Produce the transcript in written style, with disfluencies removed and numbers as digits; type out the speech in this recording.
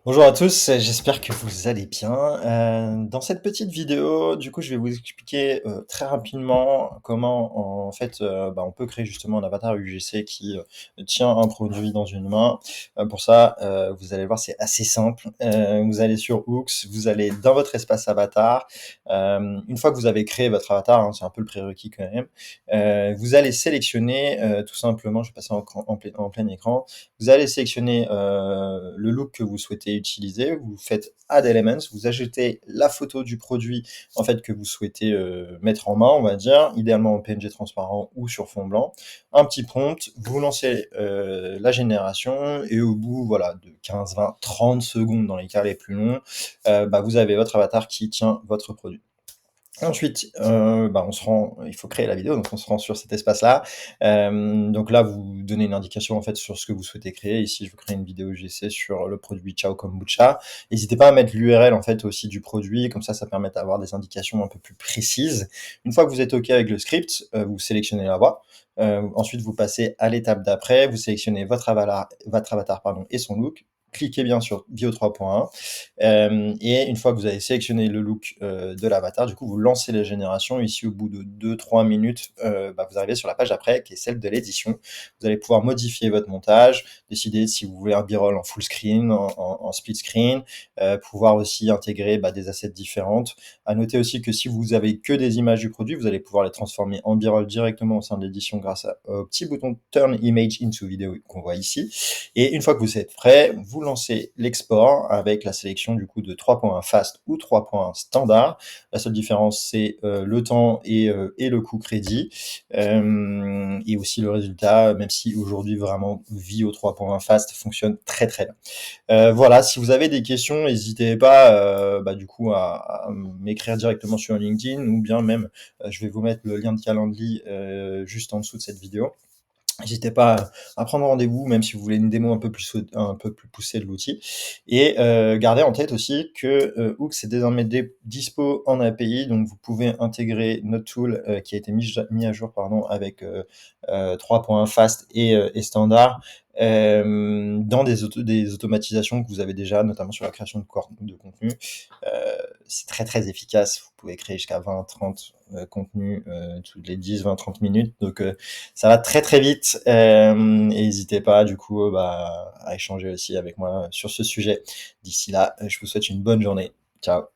Bonjour à tous, j'espère que vous allez bien. Dans cette petite vidéo, du coup, je vais vous expliquer très rapidement comment, en fait, on peut créer justement un avatar UGC qui tient un produit dans une main. Pour ça, vous allez voir, c'est assez simple. Vous allez sur Hooks, vous allez dans votre espace avatar. Une fois que vous avez créé votre avatar, hein, c'est un peu le prérequis quand même, vous allez sélectionner tout simplement, je vais passer en plein écran, vous allez sélectionner le look que vous souhaitez utiliser, vous faites Add Elements, vous ajoutez la photo du produit en fait que vous souhaitez mettre en main, on va dire, idéalement en PNG transparent ou sur fond blanc, un petit prompt, vous lancez la génération et au bout voilà de 15, 20, 30 secondes dans les cas les plus longs, vous avez votre avatar qui tient votre produit. Ensuite, on se rend il faut créer la vidéo, donc on se rend sur cet espace-là. Donc là, vous donnez une indication, en fait, sur ce que vous souhaitez créer. Ici, je veux créer une vidéo UGC sur le produit Ciao Kombucha. N'hésitez pas à mettre l'URL, en fait, aussi du produit, comme ça permet d'avoir des indications un peu plus précises. Une fois que vous êtes OK avec le script, vous sélectionnez la voix. Ensuite, vous passez à l'étape d'après, vous sélectionnez votre avatar, pardon, et son look. Cliquez bien sur Bio 3.1. Et une fois que vous avez sélectionné le look de l'avatar, du coup, vous lancez les générations. Ici, au bout de 2-3 minutes, vous arrivez sur la page d'après, qui est celle de l'édition. Vous allez pouvoir modifier votre montage, décider si vous voulez un b-roll en full screen, en split screen, pouvoir aussi intégrer des assets différentes. À noter aussi que si vous avez que des images du produit, vous allez pouvoir les transformer en b-roll directement au sein de l'édition grâce au petit bouton Turn Image into Video qu'on voit ici. Et une fois que vous êtes prêt, vous lancez l'export avec la sélection du coup de 3.1 fast ou 3.1 standard. La seule différence, c'est le temps et le coût crédit. Et aussi le résultat, même si aujourd'hui vraiment Vio 3.1 fast fonctionne très très bien. Voilà, si vous avez des questions, n'hésitez pas du coup à m'écrire directement sur LinkedIn ou bien même, je vais vous mettre le lien de Calendly juste en dessous de cette vidéo. N'hésitez pas à prendre rendez-vous, même si vous voulez une démo un peu plus poussée de l'outil. Et gardez en tête aussi que Hooks est désormais dispo en API, donc vous pouvez intégrer notre tool qui a été mis à jour avec 3.1 fast et standard dans des automatisations que vous avez déjà, notamment sur la création de contenu. C'est très très efficace. Vous pouvez créer jusqu'à 20-30 contenus toutes les 10-20-30 minutes. Donc ça va très très vite. Et n'hésitez pas du coup à échanger aussi avec moi sur ce sujet. D'ici là, je vous souhaite une bonne journée. Ciao.